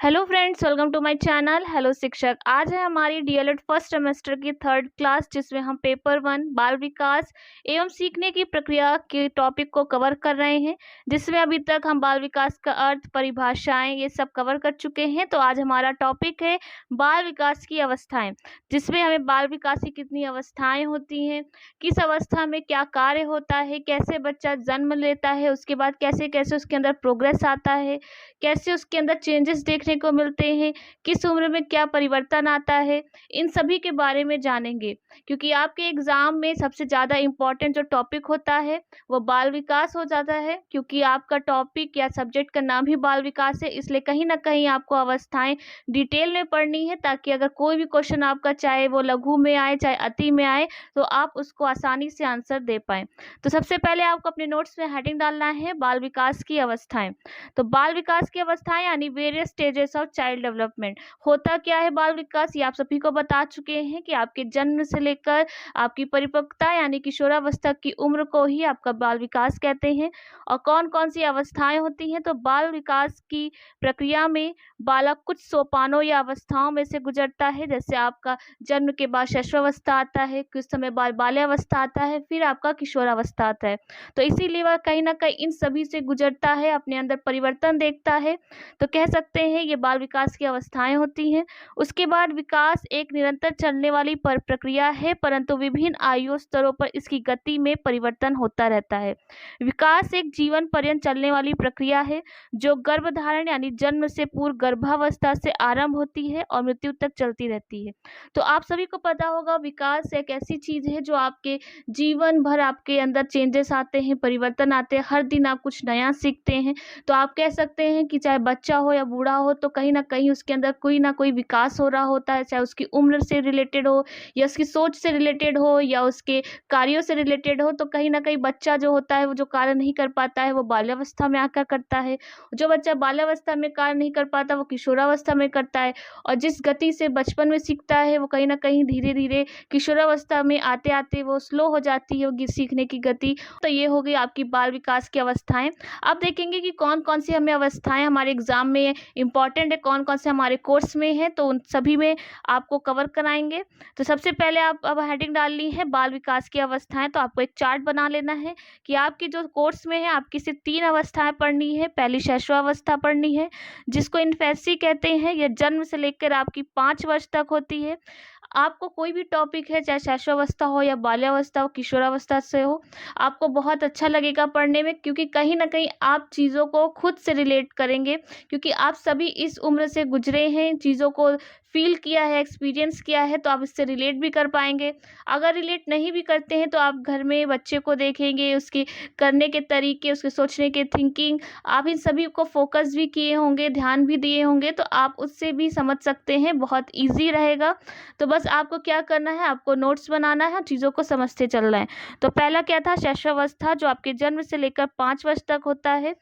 Hello friends, welcome to my channel. Hello शिक्षक, आज है हमारी डीएलएड फर्स्ट सेमेस्टर की थर्ड क्लास, जिसमें हम पेपर 1 बाल विकास एवं सीखने की प्रक्रिया के टॉपिक को कवर कर रहे हैं, जिसमें अभी तक हम बाल विकास का अर्थ, परिभाषाएं ये सब कवर कर चुके हैं। तो आज हमारा टॉपिक है बाल विकास की अवस्थाएं, जिसमें हमें बाल विकास की कितनी अवस्थाएं होती हैं, किस अवस्था में क्या कार्य होता है, कैसे बच्चा जन्म लेता है, उसके बाद कैसे कैसे उसके अंदर प्रोग्रेस आता है, कैसे उसके अंदर चेंजेस देखने को मिलते हैं, किस उम्र में क्या परिवर्तन आता है, इन सभी के बारे में जानेंगे। क्योंकि आपके एग्ज़ाम में सबसे ज़्यादा इम्पोर्टेंट जो टॉपिक होता है वो बाल विकास हो जाता है, क्योंकि आपका टॉपिक या सब्जेक्ट का नाम ही बाल विकास है। इसलिए कहीं न कहीं आपको अवस्थाएँ डिटेल में पढ़नी है, ताकि अगर कोई भी क्वेश्चन आपका चाहे वो लघु में आए, चाहे अति में आए, तो आप उसको आसानी से आंसर दे पाएँ। तो सबसे पहले आपको अपने नोट्स में हेडिंग डालना है बाल विकास की अवस्थाएँ। तो बाल विकास की अवस्थाएं यानी various stages of child development. होता क्या है बाल विकास, ये आप सभी को बता चुके हैं कि आपके जन्म से लेकर आपकी परिपक्वता यानी किशोरावस्था की उम्र को ही आपका बाल विकास कहते हैं। और कौन कौन सी अवस्थाएं होती हैं, तो बाल विकास की प्रक्रिया में बालक कुछ सोपानों या अवस्थाओं में से गुजरता है। जैसे आपका जन्म के बाद शैशवावस्था आता है, कुछ समय बाद बाल्यावस्था आता है, फिर आपका किशोरावस्था आता है। तो इसीलिए वह कहीं ना कहीं इन सभी से गुजरता है, अपने अंदर परिवर्तन देखता है। तो कह सकते हैं ये बाल विकास की अवस्थाएं होती हैं। उसके बाद विकास एक निरंतर चलने वाली प्रक्रिया है, परंतु विभिन्न आयु स्तरों पर इसकी गति में परिवर्तन होता रहता है। विकास एक जीवन पर्यंत चलने वाली प्रक्रिया है, जो गर्भधारण यानी जन्म से पूर्व गर्भावस्था से आरंभ होती है और मृत्यु तक चलती रहती है। तो आप सभी को पता होगा विकास एक ऐसी चीज है जो आपके जीवन भर आपके अंदर चेंजेस आते हैं, परिवर्तन आते हैं, हर दिन आप कुछ नया सीखते हैं। तो आप कह सकते हैं कि चाहे बच्चा हो या बूढ़ा हो, तो कहीं ना कहीं उसके अंदर कोई ना कोई विकास हो रहा होता है, चाहे उसकी उम्र से रिलेटेड हो, या उसकी सोच से रिलेटेड हो, या उसके कार्यों से रिलेटेड हो। तो कहीं ना कहीं बच्चा जो होता है वो जो कार्य नहीं कर पाता है वो बाल्यावस्था में आकर करता है, जो बच्चा बाल्यावस्था में कार्य नहीं कर पाता वो किशोरावस्था में करता है, और जिस गति से बचपन में सीखता है वो कहीं ना कहीं धीरे धीरे किशोरावस्था में आते आते वो स्लो हो जाती है सीखने की गति। तो ये हो गई आपकी बाल विकास की अवस्थाएं। अब देखेंगे कि कौन कौन सी हमें अवस्थाएं हमारे एग्जाम में इंपॉर्टेंट है, कौन कौन से हमारे कोर्स में है, तो उन सभी में आपको कवर कराएंगे। तो सबसे पहले आप अब हेडिंग डालनी है बाल विकास की अवस्थाएं। तो आपको एक चार्ट बना लेना है कि आपकी जो कोर्स में है आपकी सिर्फ 3 अवस्थाएं पढ़नी है। पहली शैशवावस्था पढ़नी है, जिसको इन्फेंसी कहते हैं। यह जन्म से लेकर आपकी 5 वर्ष तक होती है। आपको कोई भी टॉपिक है, चाहे शैशवावस्था हो या बाल्यावस्था हो, किशोरावस्था से हो, आपको बहुत अच्छा लगेगा पढ़ने में, क्योंकि कहीं ना कहीं आप चीज़ों को खुद से रिलेट करेंगे, क्योंकि आप सभी इस उम्र से गुजरे हैं, चीज़ों को फील किया है, एक्सपीरियंस किया है, तो आप इससे रिलेट भी कर पाएंगे। अगर रिलेट नहीं भी करते हैं तो आप घर में बच्चे को देखेंगे, उसके करने के तरीके, उसके सोचने के थिंकिंग, आप इन सभी को फोकस भी किए होंगे, ध्यान भी दिए होंगे, तो आप उससे भी समझ सकते हैं, बहुत ईजी रहेगा। तो बस आपको क्या करना है, आपको नोट्स बनाना है, चीज़ों को समझते चलना है। तो पहला क्या था, शैशवावस्था, जो आपके जन्म से लेकर 5 वर्ष तक होता है।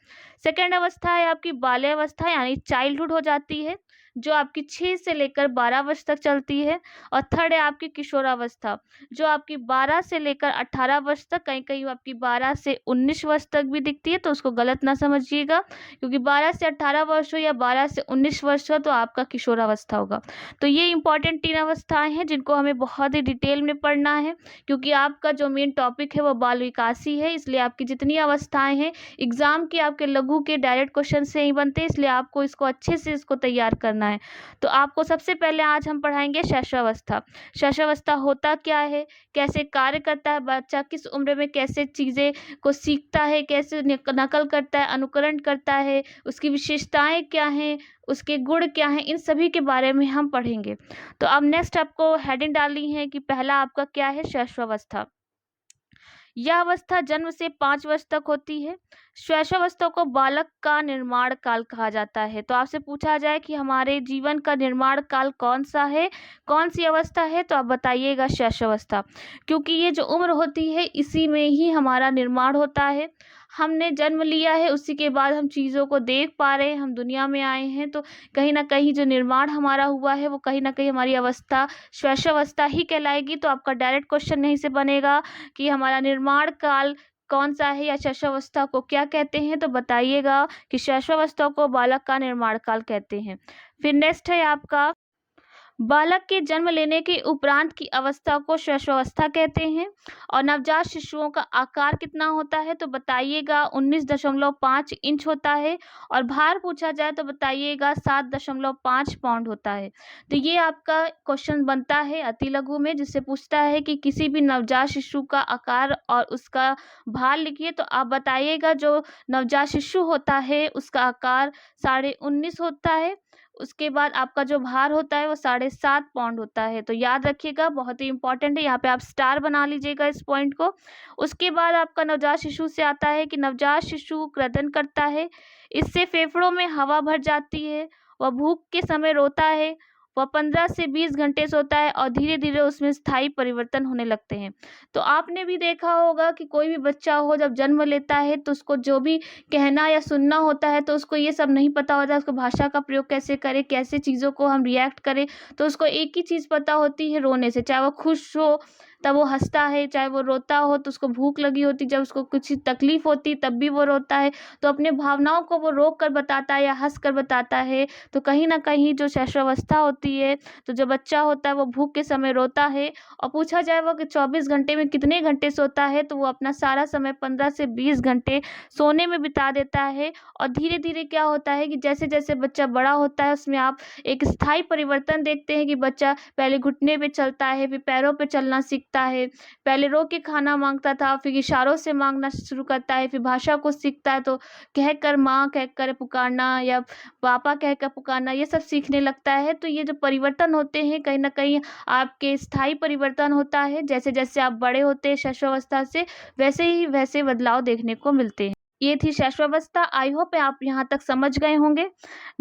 सेकेंड अवस्था है आपकी बाल्यावस्था यानी चाइल्डहुड हो जाती है, जो आपकी 6 से लेकर 12 वर्ष तक चलती है। और थर्ड है आपकी किशोरावस्था, जो आपकी 12 से लेकर 18 वर्ष तक, कहीं कहीं आपकी 12 से 19 वर्ष तक भी दिखती है, तो उसको गलत ना समझिएगा, क्योंकि 12 से 18 वर्ष हो या 12 से 19 वर्ष हो तो आपका किशोरावस्था होगा। तो ये इंपॉर्टेंट 3 अवस्थाएं हैं जिनको हमें बहुत ही डिटेल में पढ़ना है, क्योंकि आपका जो मेन टॉपिक है वो बाल विकास ही है। इसलिए आपकी जितनी अवस्थाएं हैं एग्जाम के आपके लघु के डायरेक्ट क्वेश्चन से ही बनते हैं, इसलिए आपको इसको अच्छे से इसको तैयार करना है। तो आपको सबसे पहले आज हम पढ़ाएंगे शैशवावस्था। शैशवावस्था होता क्या है, कैसे कार्य करता है, बच्चा किस उम्र में कैसे चीज़ें को सीखता है, कैसे नकल करता है, अनुकरण करता है, उसकी विशेषताएं क्या हैं, उसके गुण क्या हैं, इन सभी के बारे में हम पढ़ेंगे। तो अब नेक्स्ट आपको हेडिंग डालनी है कि पहला आपका क्या है, शैशवावस्था। यह अवस्था जन्म से 5 वर्ष तक होती है। शैशवावस्था को बालक का निर्माण काल कहा जाता है। तो आपसे पूछा जाए कि हमारे जीवन का निर्माण काल कौन सा है, कौन सी अवस्था है, तो आप बताइएगा शैशवावस्था, क्योंकि ये जो उम्र होती है इसी में ही हमारा निर्माण होता है। हमने जन्म लिया है, उसी के बाद हम चीज़ों को देख पा रहे हैं, हम दुनिया में आए हैं, तो कहीं ना कहीं जो निर्माण हमारा हुआ है वो कहीं ना कहीं हमारी अवस्था शैशवावस्था ही कहलाएगी। तो आपका डायरेक्ट क्वेश्चन यहीं से बनेगा कि हमारा निर्माण काल कौन सा है या शैशवावस्था को क्या कहते हैं? तो बताइएगा कि शैशवावस्था को बालक का निर्माण काल कहते हैं। फिर नेक्स्ट है आपका, बालक के जन्म लेने के उपरांत की अवस्था को शैशवावस्था कहते हैं। और नवजात शिशुओं का आकार कितना होता है? तो बताइएगा 19.5 इंच होता है। और भार पूछा जाए तो बताइएगा 7.5 पाउंड होता है। तो ये आपका क्वेश्चन बनता है अति लघु में, जिससे पूछता है कि किसी भी नवजात शिशु का आकार और उसका भार लिखिए। तो आप बताइएगा जो नवजात शिशु होता है उसका आकार 19.5 होता है। उसके बाद आपका जो भार होता है वो 7.5 पाउंड होता है। तो याद रखिएगा, बहुत ही इंपॉर्टेंट है, यहाँ पे आप स्टार बना लीजिएगा इस पॉइंट को। उसके बाद आपका नवजात शिशु से आता है कि नवजात शिशु क्रदन करता है, इससे फेफड़ों में हवा भर जाती है, वह भूख के समय रोता है, वह 15 से 20 घंटे सोता है और धीरे धीरे उसमें स्थायी परिवर्तन होने लगते हैं। तो आपने भी देखा होगा कि कोई भी बच्चा हो जब जन्म लेता है तो उसको जो भी कहना या सुनना होता है तो उसको ये सब नहीं पता होता है, उसको भाषा का प्रयोग कैसे करें, कैसे चीज़ों को हम रिएक्ट करें। तो उसको एक ही चीज़ पता होती है, रोने से। चाहे वो खुश हो तब वो हंसता है, चाहे वो रोता हो तो उसको भूख लगी होती, जब उसको कुछ तकलीफ होती तब भी वो रोता है। तो अपने भावनाओं को वो रोक कर बताता है या हंस कर बताता है। तो कहीं ना कहीं जो शैशवावस्था होती है, तो जो बच्चा होता है वो भूख के समय रोता है। और पूछा जाए वो कि 24 घंटे में कितने घंटे सोता है, तो वो अपना सारा समय 15 से 20 घंटे सोने में बिता देता है। और धीरे धीरे क्या होता है कि जैसे जैसे बच्चा बड़ा होता है उसमें आप एक स्थायी परिवर्तन देखते हैं कि बच्चा पहले घुटने पे चलता है, फिर पैरों पे चलना सीखता है, पहले रो के खाना मांगता था, फिर इशारों से मांगना शुरू करता है, फिर भाषा को सीखता है, तो कहकर माँ कहकर पुकारना या पापा कहकर पुकारना, ये सब सीखने लगता है। तो ये जो परिवर्तन होते हैं कहीं ना कहीं आपके स्थायी परिवर्तन होता है। जैसे जैसे आप बड़े होते हैं शैशवावस्था से, वैसे ही वैसे बदलाव देखने को मिलते हैं। ये थी शैशवावस्था। आई होप आप यहाँ तक समझ गए होंगे।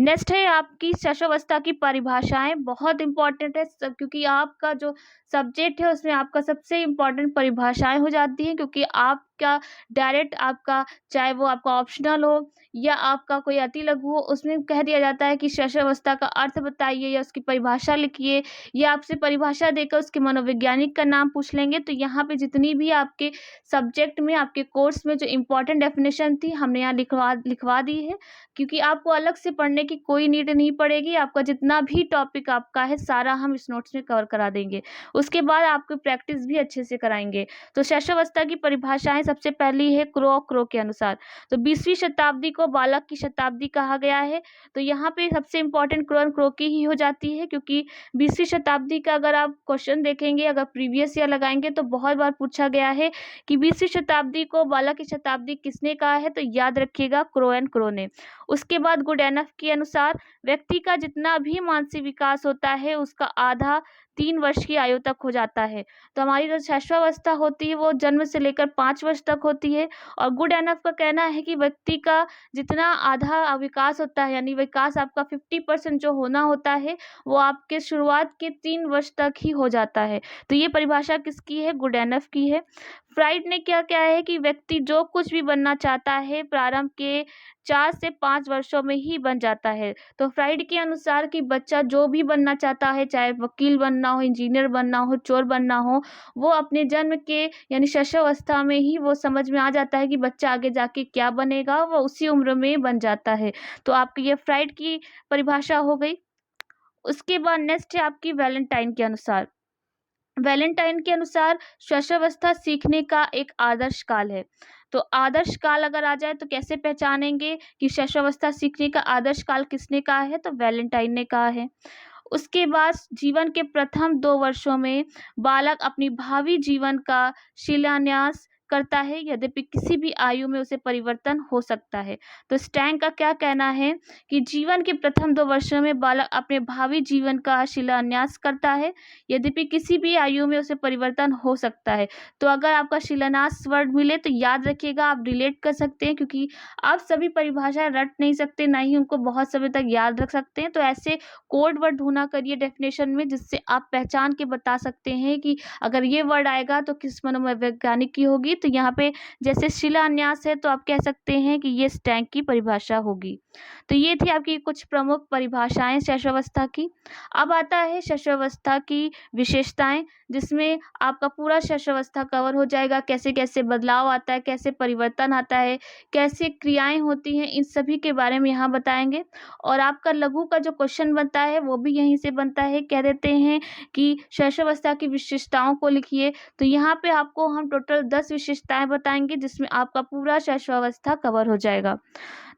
नेक्स्ट है आपकी शैशवावस्था की परिभाषाएं, बहुत इंपॉर्टेंट है क्योंकि आपका जो सब्जेक्ट है उसमें आपका सबसे इम्पॉर्टेंट परिभाषाएं हो जाती हैं। क्योंकि आपका डायरेक्ट आपका, चाहे वो आपका ऑप्शनल हो या आपका कोई अति लघु हो, उसमें कह दिया जाता है कि शैशवावस्था का अर्थ बताइए या उसकी परिभाषा लिखिए, या आपसे परिभाषा देकर उसके मनोवैज्ञानिक का नाम पूछ लेंगे। तो यहाँ पे जितनी भी आपके सब्जेक्ट में, आपके कोर्स में जो इम्पोर्टेंट डेफिनेशन थी हमने यहाँ लिखवा दी है। क्योंकि आपको अलग से पढ़ने की कोई नीड नहीं पड़ेगी। आपका जितना भी टॉपिक आपका है सारा हम इस नोट्स में कवर करा देंगे। उसके बाद आपको प्रैक्टिस भी अच्छे से कराएंगे। तो शैशवावस्था की परिभाषाएं, सबसे पहली है क्रो के अनुसार। तो 20वीं शताब्दी को बालक की शताब्दी कहा गया है। तो यहाँ पे सबसे इम्पोर्टेंट क्रो की ही हो जाती है, क्योंकि 20वीं शताब्दी का अगर आप क्वेश्चन देखेंगे, अगर प्रीवियस ईयर लगाएंगे तो बहुत बार पूछा गया है कि 20वीं शताब्दी को बालक की शताब्दी किसने कहा है। तो याद रखिएगा क्रो ने। उसके बाद गुड एनफ के अनुसार व्यक्ति का जितना भी मानसिक विकास होता है उसका आधा 3 वर्ष की आयु तक हो जाता है। तो हमारी जो शैशवावस्था होती है वो जन्म से लेकर 5 वर्ष तक होती है। और गुड एनफ का कहना है कि व्यक्ति का जितना आधा विकास होता है, यानी विकास आपका 50% जो होना होता है, वो आपके शुरुआत के 3 वर्ष तक ही हो जाता है। तो ये परिभाषा किसकी है? गुड एनफ की है। फ्राइड ने क्या क्या है कि व्यक्ति जो कुछ भी बनना चाहता है प्रारंभ के 4 से 5 वर्षों में ही बन जाता है। तो फ्राइड के अनुसार कि बच्चा जो भी बनना चाहता है, चाहे वकील बनना हो, इंजीनियर बनना हो, चोर बनना हो, वो अपने जन्म के यानी शैशवावस्था में ही वो समझ में आ जाता है कि बच्चा आगे जाके क्या बनेगा, वो उसी उम्र में बन जाता है। तो आपकी ये फ्राइड की परिभाषा हो गई। उसके बाद नेक्स्ट है आपकी वैलेंटाइन के अनुसार। वैलेंटाइन के अनुसार शैशवावस्था सीखने का एक आदर्श काल है। तो आदर्श काल अगर आ जाए तो कैसे पहचानेंगे कि शैशवावस्था सीखने का आदर्श काल किसने कहा है? तो वैलेंटाइन ने कहा है। उसके बाद जीवन के प्रथम 2 वर्षों में बालक अपनी भावी जीवन का शिलान्यास करता है, यद्यपि किसी भी आयु में उसे परिवर्तन हो सकता है। तो स्टैंग का क्या कहना है कि जीवन के प्रथम 2 वर्षों में बालक अपने भावी जीवन का शिलान्यास करता है, यद्यपि किसी भी आयु में उसे परिवर्तन हो सकता है। तो अगर आपका शिलान्यास वर्ड मिले तो याद रखिएगा, आप रिलेट कर सकते हैं, क्योंकि आप सभी परिभाषाएं रट नहीं सकते, ना ही उनको बहुत समय तक याद रख सकते हैं। तो ऐसे कोड वर्ड ढूंढा करिए डेफिनेशन में, जिससे आप पहचान के बता सकते हैं कि अगर ये वर्ड आएगा तो किस मनोवैज्ञानिक की होगी। तो यहाँ पे जैसे शिलान्यास है तो आप कह सकते हैं कि ये स्टैंक की परिभाषा होगी। तो ये थी आपकी कुछ प्रमुख परिभाषाएं शैशवावस्था की। अब आता है शैशवावस्था की विशेषताएं, जिसमें आपका पूरा शैशवावस्था कवर हो जाएगा। कैसे कैसे बदलाव आता है, कैसे परिवर्तन आता है, कैसे क्रियाएं होती हैं, इन सभी के बारे में यहाँ बताएंगे। और आपका लघु का जो क्वेश्चन बनता है वो भी यहीं से बनता है। कह देते हैं कि शैशवावस्था की विशेषताओं को लिखिए। तो यहाँ पे आपको हम टोटल 10 विशेषताएं बताएंगे, जिसमें आपका पूरा शैशवावस्था कवर हो जाएगा।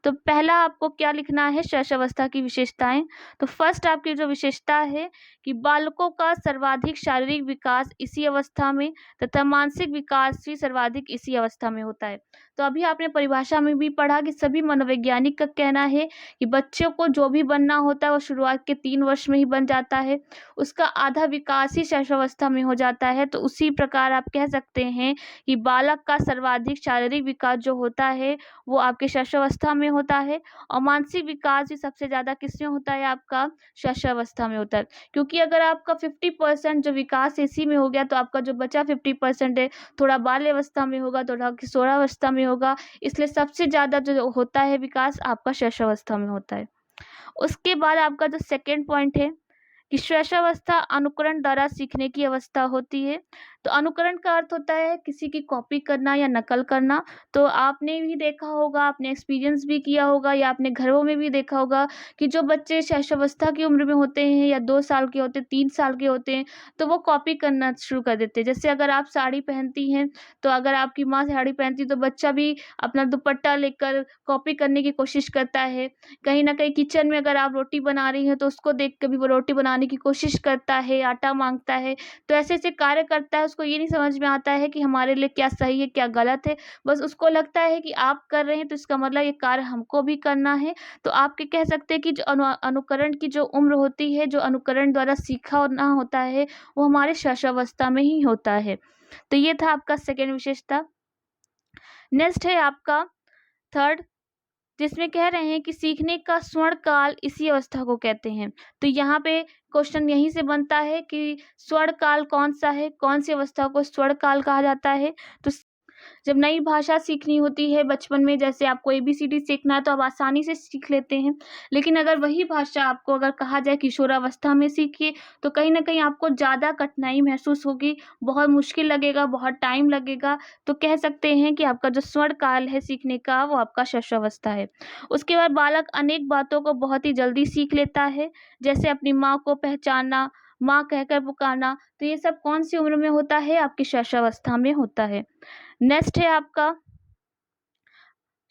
तो पहला आपको क्या लिखना है, शैशवावस्था की विशेषताएं। तो फर्स्ट आपकी जो विशेषता है कि बालकों का सर्वाधिक शारीरिक विकास इसी अवस्था में तथा मानसिक विकास भी सर्वाधिक इसी अवस्था में होता है। तो अभी आपने परिभाषा में भी पढ़ा कि सभी मनोवैज्ञानिक का कहना है कि बच्चों को जो भी बनना होता है वो शुरुआत के 3 वर्ष में ही बन जाता है, उसका आधा विकास ही शैशवावस्था में हो जाता है। तो उसी प्रकार आप कह सकते हैं कि बालक का सर्वाधिक शारीरिक विकास जो होता है वो आपके शैशवावस्था में होता है, और मानसिक विकास भी सबसे ज़्यादा किसमें होता है, आपका शैशवावस्था में होता है। क्योंकि अगर आपका 50% जो विकास इसी में हो गया तो आपका जो बचा 50% है थोड़ा बाल्यावस्था में होगा, थोड़ा किशोरावस्था में होगा, इसलिए सबसे ज़्यादा जो होता है विकास आपका शैशवावस्था में होता है। उसके बाद आपका जो सेकेंड पॉइंट है कि शैशवावस्था अनुकरण द्वारा सीखने की अवस्था होती है। तो अनुकरण का अर्थ होता है किसी की कॉपी करना या नकल करना। तो आपने भी देखा होगा, आपने एक्सपीरियंस भी किया होगा या आपने घरों में भी देखा होगा कि जो बच्चे शैशवावस्था की उम्र में होते हैं या 2 साल के होते हैं, 3 साल के होते हैं, तो वो कॉपी करना शुरू कर देते हैं। जैसे अगर आप साड़ी पहनती हैं, तो अगर आपकी माँ साड़ी पहनती है तो बच्चा भी अपना दुपट्टा लेकर कॉपी करने की कोशिश करता है। कहीं न कहीं किचन में अगर आप रोटी बना रही हैं तो उसको देख के भी वो रोटी बनाने की कोशिश करता है, आटा माँगता है। तो ऐसे-ऐसे कार्य करता है, उसको ये नहीं समझ में आता है कि हमारे लिए क्या सही है, क्या गलत है। बस उसको लगता है कि आप कर रहे हैं तो इसका मतलब ये कार्य हमको भी करना है। तो आप ये कह सकते हैं कि जो अनुकरण की जो उम्र होती है, जो अनुकरण द्वारा सीखा होना होता है, वो हमारे शैशवावस्था में ही होता है। तो ये था आपका सेकंड विशेषता। नेक्स्ट है आपका थर्ड, जिसमें कह रहे हैं कि सीखने का स्वर्ण काल इसी अवस्था को कहते हैं। तो यहाँ पे क्वेश्चन यहीं से बनता है कि स्वर्ण काल कौन सा है, कौन सी अवस्था को स्वर्ण काल कहा जाता है। तो जब नई भाषा सीखनी होती है बचपन में, जैसे आपको एबीसीडी सीखना है तो आप आसानी से सीख लेते हैं। लेकिन अगर वही भाषा आपको अगर कहा जाए किशोरावस्था में सीखिए, तो कहीं न कहीं आपको ज़्यादा कठिनाई महसूस होगी, बहुत मुश्किल लगेगा, बहुत टाइम लगेगा। तो कह सकते हैं कि आपका जो स्वर्ण काल है सीखने का, वो आपका शैशवावस्था है। उसके बाद बालक अनेक बातों को बहुत ही जल्दी सीख लेता है, जैसे अपनी माँ को पहचानना, माँ कहकर पुकारना। तो ये सब कौन-सी उम्र में होता है, आपकी शैशवावस्था में होता है। नेक्स्ट है आपका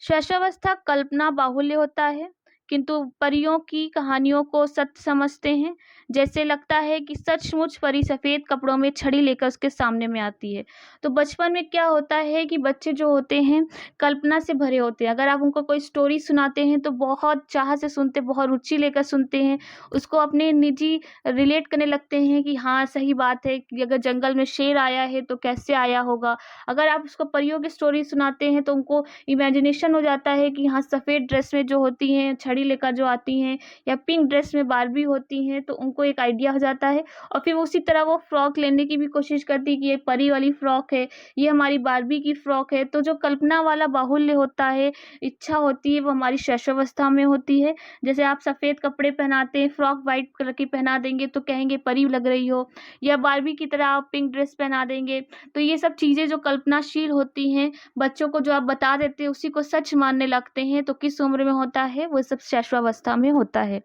शैशवावस्था कल्पना बाहुल्य होता है, किंतु परियों की कहानियों को सत्य समझते हैं। जैसे लगता है कि सचमुच परी सफ़ेद कपड़ों में छड़ी लेकर उसके सामने में आती है। तो बचपन में क्या होता है कि बच्चे जो होते हैं कल्पना से भरे होते हैं। अगर आप उनको कोई स्टोरी सुनाते हैं तो बहुत चाह से सुनते, बहुत रुचि लेकर सुनते हैं। उसको अपने निजी रिलेट करने लगते हैं कि हाँ, सही बात है कि अगर जंगल में शेर आया है तो कैसे आया होगा। अगर आप उसको परियों की स्टोरी सुनाते हैं तो उनको इमेजिनेशन हो जाता है कि हाँ, सफ़ेद ड्रेस में जो होती हैं, छड़ी लेकर जो आती हैं, या पिंक ड्रेस में बार्बी होती हैं, तो उनको एक आइडिया हो जाता है। और फिर उसी तरह वो फ्रॉक लेने की भी कोशिश करती है कि ये परी वाली फ्रॉक है, ये हमारी बार्बी की फ्रॉक है। तो जो कल्पना वाला बाहुल्य होता है, इच्छा होती है, वो हमारी शैशवावस्था में होती है। जैसे आप सफ़ेद कपड़े पहनाते हैं, फ्रॉक वाइट कलर की पहना देंगे तो कहेंगे परी लग रही हो, या बार्बी की तरह आप पिंक ड्रेस पहना देंगे। तो ये सब चीज़ें जो कल्पनाशील होती हैं, बच्चों को जो आप बता देते हैं उसी को सच मानने लगते हैं। तो किस उम्र में होता है, वो सब शैशवावस्था में होता है।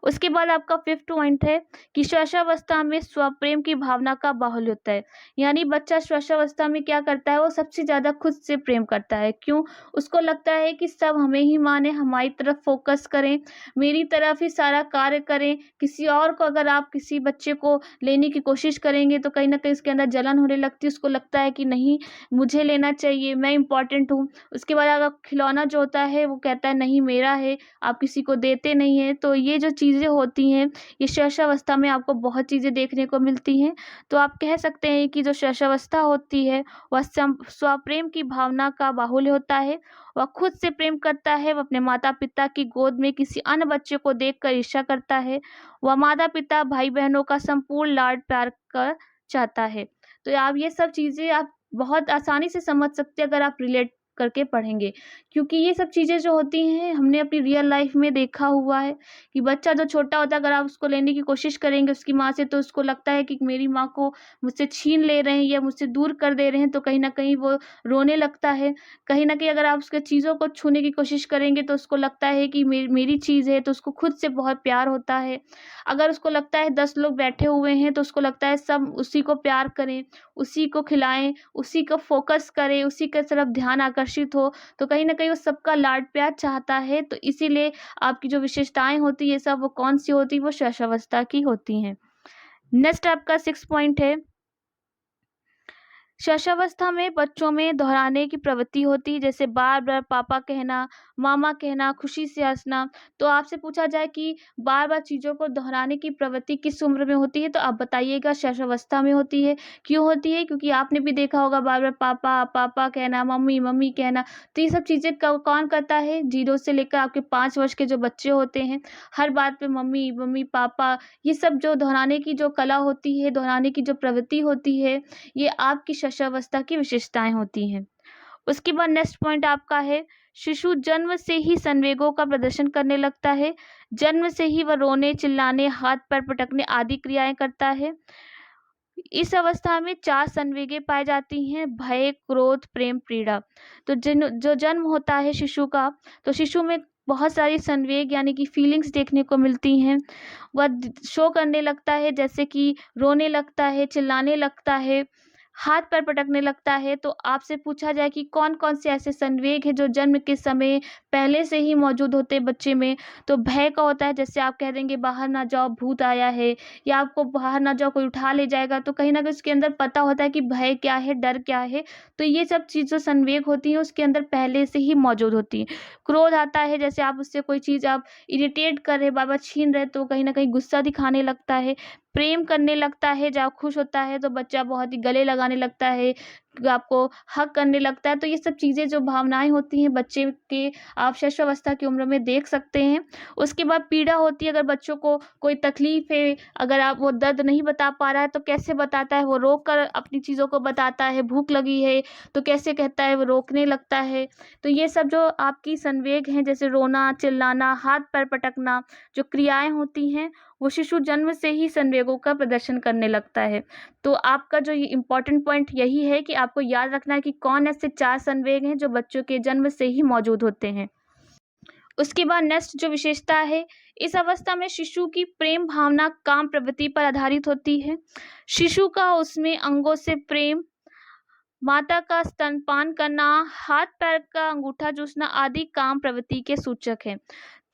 उसके बाद आपका फिफ्थ पॉइंट है कि शैशवावस्था में स्वप्रेम की भावना का बाहुल्य होता है। यानी बच्चा शैशवावस्था में क्या करता है, वो सबसे ज़्यादा खुद से प्रेम करता है। क्यों? उसको लगता है कि सब हमें ही माने, हमारी तरफ फोकस करें, मेरी तरफ ही सारा कार्य करें। किसी और को अगर आप किसी बच्चे को लेने की कोशिश करेंगे तो कहीं न कहीं उसके अंदर जलन होने लगती है। उसको लगता है कि नहीं, मुझे लेना चाहिए, मैं इम्पोर्टेंट हूँ। उसके बाद अगर खिलौना जो होता है वो कहता है नहीं मेरा है, आप किसी को देते नहीं हैं। तो ये जो चीज़ें होती हैं, ये शैशवावस्था में आपको बहुत चीज़ें देखने को मिलती हैं। तो आप कह सकते हैं कि जो शैशवावस्था होती है वह स्वप्रेम की भावना का बाहुल्य होता है। वह खुद से प्रेम करता है, वह अपने माता-पिता की गोद में किसी अन्य बच्चे को देखकर ईर्ष्या करता है। वह माता-पिता, भाई-बहनों का संपूर्ण लाड प्यार कर चाहता है। तो आप ये सब चीज़ें आप बहुत आसानी से समझ सकते हैं अगर आप रिलेट करके पढ़ेंगे। क्योंकि ये सब चीज़ें जो होती हैं हमने अपनी रियल लाइफ में देखा हुआ है कि बच्चा जो छोटा होता है अगर आप उसको लेने की कोशिश करेंगे उसकी माँ से, तो उसको लगता है कि मेरी माँ को मुझसे छीन ले रहे हैं या मुझसे दूर कर दे रहे हैं, तो कहीं न कहीं वो रोने लगता है। कहीं न कहीं अगर आप उसके चीज़ों को छूने की कोशिश करेंगे तो उसको लगता है कि मेरी चीज़ है, तो उसको खुद से बहुत प्यार होता है। अगर उसको लगता है 10 लोग बैठे हुए हैं तो उसको लगता है सब उसी को प्यार करें, उसी को खिलाएँ, उसी का फ़ोकस करे, उसी की तरफ ध्यान आकर्षित हो, तो कहीं न कहीं वो सबका लाड-प्यार चाहता है। तो इसीलिए आपकी जो विशेषताएँ होती हैं सब वो कौन-सी होती हैं, वो शैशवावस्था की होती हैं। नेक्स्ट आपका 6 पॉइंट है, शैशवावस्था में बच्चों में दोहराने की प्रवृत्ति होती है, जैसे बार-बार पापा कहना, मामा कहना, खुशी से हँसना। तो आपसे पूछा जाए कि बार-बार चीज़ों को दोहराने की प्रवृत्ति किस उम्र में होती है? तो आप बताइएगा शैशवावस्था में होती है। क्यों होती है? क्योंकि आपने भी देखा होगा बार-बार पापा, पापा कहना, मम्मी, मम्मी कहना। तो ये सब चीज़ें क कौन करता है? 0 से लेकर आपके 5 वर्ष के जो बच्चे होते हैं, हर बात पे मम्मी, मम्मी, पापा, ये सब जो दोहराने की जो कला होती है, दोहराने की जो प्रवृत्ति होती है, ये आपकी शैशवावस्था की विशेषताएँ होती हैं। उसके बाद नेक्स्ट पॉइंट आपका है, शिशु जन्म से ही संवेगों का प्रदर्शन करने लगता है। जन्म से ही वह रोने, चिल्लाने, हाथ-पैर पटकने आदि क्रियाएँ करता है। इस अवस्था में 4 संवेगें पाई जाती हैं, भय, क्रोध, प्रेम, पीड़ा। तो जो जन्म होता है शिशु का, तो शिशु में बहुत सारी संवेग यानी कि फीलिंग्स देखने को मिलती हैं। वह शो करने लगता है, जैसे कि रोने लगता है, चिल्लाने लगता है, हाथ पैर पटकने लगता है। तो आपसे पूछा जाए कि कौन-कौन से ऐसे संवेग हैं जो जन्म के समय पहले से ही मौजूद होते हैं बच्चे में? तो भय का होता है, जैसे आप कह देंगे बाहर ना जाओ भूत आया है, या आपको बाहर ना जाओ कोई उठा ले जाएगा, तो कहीं न कहीं उसके अंदर पता होता है कि भय क्या है, डर क्या है। तो ये सब चीज़ जो संवेग होती हैं उसके अंदर पहले से ही मौजूद होती हैं। क्रोध आता है, जैसे आप उससे कोई चीज़ आप इरिटेट कर रहे, बार-बार छीन रहे, तो कहीं न कहीं गुस्सा दिखाने लगता है। प्रेम करने लगता है, जब खुश होता है तो बच्चा बहुत ही गले लगाने लगता है, आपको हग करने लगता है। तो ये सब चीज़ें जो भावनाएँ होती हैं बच्चे के, आप शैशवावस्था की उम्र में देख सकते हैं। उसके बाद पीड़ा होती है, अगर बच्चों को कोई तकलीफ़ है, अगर आप वो दर्द नहीं बता पा रहा है तो कैसे बताता है? वो रोक कर अपनी चीज़ों को बताता है, भूख लगी है तो कैसे कहता है? वो रोकने लगता है। तो ये सब जो आपकी संवेग हैं, जैसे रोना, चिल्लाना, हाथ-पैर पटकना, जो क्रियाएँ होती हैं, वो शिशु जन्म से ही संवेगों का प्रदर्शन करने लगता है। तो आपका जो ये इम्पोर्टेंट पॉइंट यही है कि आपको याद रखना है कि कौन ऐसे 4 संवेग हैं जो बच्चों के जन्म से ही मौजूद होते हैं। उसके बाद नेक्स्ट जो विशेषता है, इस अवस्था में शिशु की प्रेम भावना काम प्रवृत्ति पर आधारित होती है। शिशु का उसमें अंगों से प्रेम, माता का स्तनपान करना, हाथ-पैर का अंगूठा चूसना आदि काम प्रवृत्ति के सूचक हैं।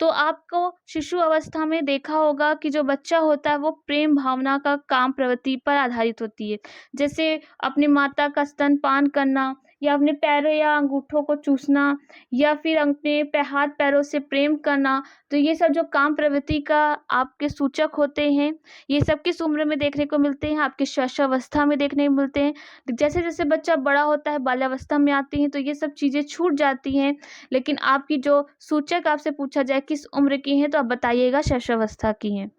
तो आपको शिशु अवस्था में देखा होगा कि जो बच्चा होता है वो प्रेम भावना का काम प्रवृत्ति पर आधारित होती है। जैसे अपनी माता का स्तनपान करना, या अपने पैरों या अंगूठों को चूसना, या फिर अपने हाथ पैरों से प्रेम करना। तो ये सब जो काम प्रवृत्ति का आपके सूचक होते हैं, ये सब किस उम्र में देखने को मिलते हैं? आपकी शैशवावस्था में देखने को मिलते हैं। जैसे-जैसे बच्चा बड़ा होता है, बाल्यावस्था में आती हैं, तो ये सब चीज़ें छूट जाती हैं। लेकिन आपकी जो सूचक आपसे पूछा जाए किस उम्र की हैं, तो आप बताइएगा शैशवावस्था की हैं।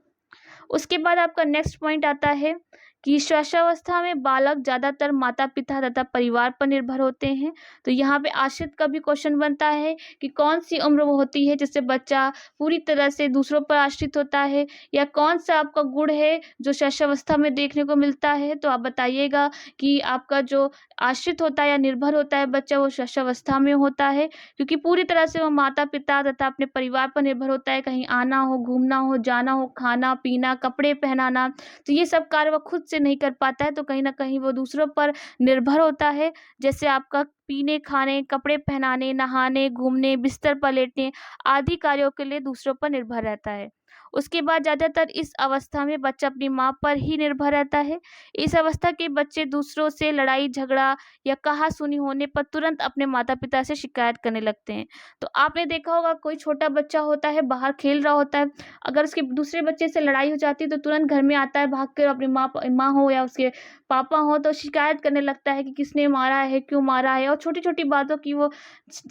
उसके बाद आपका नेक्स्ट पॉइंट आता है कि शैशवावस्था में बालक ज़्यादातर माता-पिता तथा परिवार पर निर्भर होते हैं। तो यहाँ पे आश्रित का भी क्वेश्चन बनता है कि कौन-सी उम्र वो होती है जिससे बच्चा पूरी तरह से दूसरों पर आश्रित होता है, या कौन-सा आपका गुण है जो शैशवावस्था में देखने को मिलता है? तो आप बताइएगा कि आपका जो आश्रित होता है या निर्भर होता है बच्चा, वो शैशवावस्था में होता है, क्योंकि पूरी तरह से वो माता-पिता तथा अपने परिवार पर निर्भर होता है। कहीं आना हो, घूमना हो, जाना हो, खाना-पीना, कपड़े पहनाना, तो ये सब कार्य वो खुद से नहीं कर पाता है, तो कहीं न कहीं वो दूसरों पर निर्भर होता है। जैसे आपका पीने, खाने, कपड़े पहनाने, नहाने, घूमने, बिस्तर पर लेटने आदि कार्यों के लिए दूसरों पर निर्भर रहता है। उसके बाद ज़्यादातर इस अवस्था में बच्चा अपनी माँ पर ही निर्भर रहता है। इस अवस्था के बच्चे दूसरों से लड़ाई-झगड़ा या कहा-सुनी होने पर तुरंत अपने माता-पिता से शिकायत करने लगते हैं। तो आपने देखा होगा कोई छोटा बच्चा होता है, बाहर खेल रहा होता है, अगर उसके दूसरे बच्चे से लड़ाई हो जाती है तो तुरंत घर में आता है भाग कर, अपनी माँ हो या उसके पापा हो, तो शिकायत करने लगता है कि किसने मारा है, क्यों मारा है, और छोटी-छोटी बातों की वो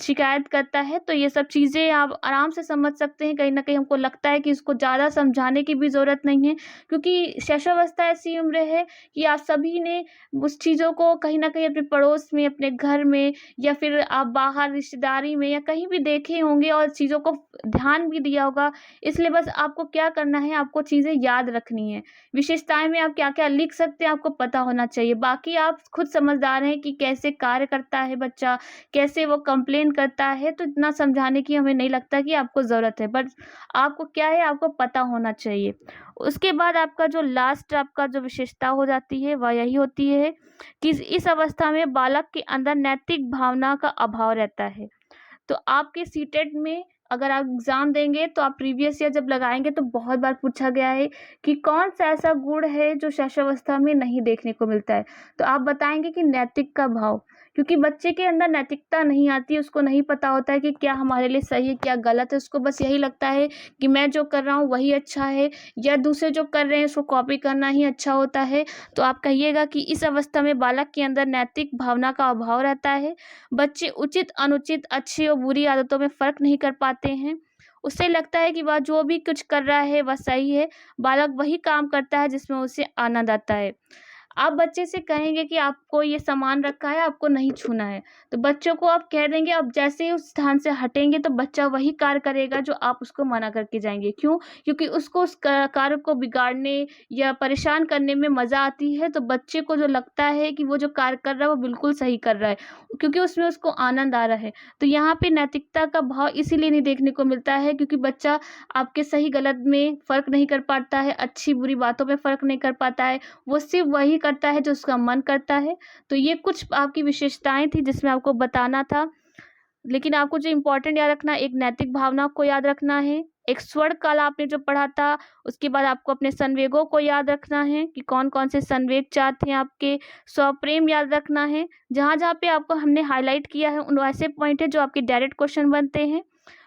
शिकायत करता है। तो ये सब चीज़ें आप आराम से समझ सकते हैं। कहीं न कहीं हमको लगता है कि इसको ज़्यादा ज़्यादा समझाने की भी ज़रूरत नहीं है, क्योंकि शैशवावस्था ऐसी उम्र है कि आप सभी ने उस चीज़ों को कहीं न कहीं अपने पड़ोस में, अपने घर में या फिर आप बाहर रिश्तेदारी में या कहीं भी देखे होंगे और चीज़ों को ध्यान भी दिया होगा। इसलिए बस आपको क्या करना है, आपको चीज़ें याद रखनी है। विशेषताएँ में आप क्या-क्या लिख सकते हैं, आपको पता होना चाहिए। बाकी आप खुद समझदार हैं कि कैसे कार्य करता है बच्चा, कैसे वो कंप्लेन करता है, तो इतना समझाने की हमें नहीं लगता कि आपको ज़रूरत है। बट आपको क्या है, आपको पता होना चाहिए। उसके बाद आपका जो लास्ट आपका जो विशेषता हो जाती है, वह यही होती है कि इस अवस्था में बालक के अंदर नैतिक भावना का अभाव रहता है। तो आपके सीटेट में अगर आप एग्ज़ाम देंगे तो आप प्रीवियस ईयर जब लगाएँगे तो बहुत बार पूछा गया है कि कौन-सा ऐसा गुण है जो शैशवावस्था में नहीं देखने को मिलता है। तो आप बताएँगे कि नैतिक का भाव, क्योंकि बच्चे के अंदर नैतिकता नहीं आती, उसको नहीं पता होता है कि क्या हमारे लिए सही है, क्या गलत है। उसको बस यही लगता है कि मैं जो कर रहा हूँ वही अच्छा है या दूसरे जो कर रहे हैं उसको कॉपी करना ही अच्छा होता है। तो आप कहिएगा कि इस अवस्था में बालक के अंदर नैतिक भावना का अभाव रहता है। बच्चे उचित, अनुचित, अच्छी और बुरी आदतों में फ़र्क नहीं कर पाते हैं। उसे लगता है कि वह जो भी कुछ कर रहा है वह सही है। बालक वही काम करता है जिसमें उसे आनंद आता है। आप बच्चे से कहेंगे कि आपको ये सामान रखा है, आपको नहीं छूना है। तो बच्चों को आप कह देंगे, आप जैसे ही उस स्थान से हटेंगे तो बच्चा वही कार्य करेगा जो आप उसको मना करके जाएँगे। क्यों? क्योंकि उसको उस क कार्य को बिगाड़ने या परेशान करने में मज़ा आती है, तो बच्चे को जो लगता है कि वो जो कार्य कर रहा है वो बिल्कुल सही कर रहा है, क्योंकि उसमें उसको आनंद आ रहा है। तो यहाँ पे नैतिकता का भाव इसीलिए नहीं देखने को मिलता है क्योंकि बच्चा आपके सही गलत में फ़र्क नहीं कर पाता है, अच्छी-बुरी बातों में फ़र्क नहीं कर पाता है। वो सिर्फ़ वही करता है जो उसका मन करता है। तो ये कुछ आपकी विशेषताएँ थी जिसमें आपको बताना था। लेकिन आपको जो इम्पोर्टेंट याद रखना है, एक नैतिक भावना को याद रखना है, एक स्वर्ण काल आपने जो पढ़ा था, उसके बाद आपको अपने संवेगों को याद रखना है कि कौन-कौन से संवेग चार्ट थे आपके, स्वप्रेम याद रखना है। जहाँ-जहाँ पे आपको हमने हाइलाइट किया है, उन वैसे पॉइंट है जो आपके डायरेक्ट क्वेश्चन बनते हैं।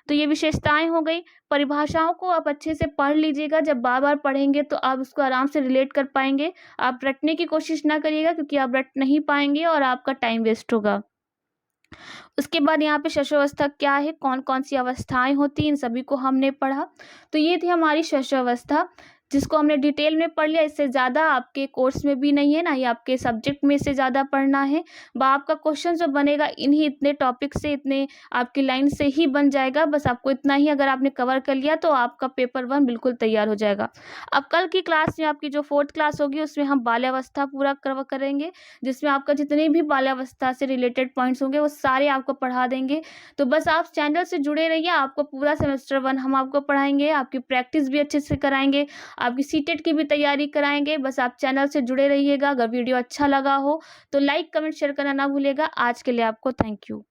तो ये विशेषताएँ हो गई। परिभाषाओं को आप अच्छे से पढ़ लीजिएगा, जब बार-बार पढ़ेंगे तो आप उसको आराम से रिलेट कर पाएँगे। आप रटने की कोशिश ना करिएगा क्योंकि आप रट नहीं पाएँगे और आपका टाइम वेस्ट होगा। उसके बाद यहाँ पे शैशवावस्था क्या है, कौन-कौन सी अवस्थाएँ होती हैं, इन सभी को हमने पढ़ा। तो ये थी हमारी शैशवावस्था, जिसको हमने डिटेल में पढ़ लिया। इससे ज़्यादा आपके कोर्स में भी नहीं है, ना ही आपके सब्जेक्ट में इससे ज़्यादा पढ़ना है। आपका क्वेश्चन जो बनेगा इन्हीं इतने टॉपिक से, इतने आपकी लाइन से ही बन जाएगा। बस आपको इतना ही अगर आपने कवर कर लिया तो आपका पेपर 1 बिल्कुल तैयार हो जाएगा। अब कल की क्लास में आपकी जो 4th क्लास होगी उसमें हम बाल्यावस्था पूरा कवर करेंगे, जिसमें आपका जितने भी बाल्यावस्था से रिलेटेड पॉइंट्स होंगे वो सारे आपको पढ़ा देंगे। तो बस आप चैनल से जुड़े रहिए, आपको पूरा सेमेस्टर 1 हम आपको पढ़ाएँगे, आपकी प्रैक्टिस भी अच्छे से कराएँगे, आपकी सीटेट की भी तैयारी कराएँगे। बस आप चैनल से जुड़े रहिएगा। अगर वीडियो अच्छा लगा हो तो लाइक, कमेंट, शेयर करना ना भूलिएगा। आज के लिए आपको थैंक यू।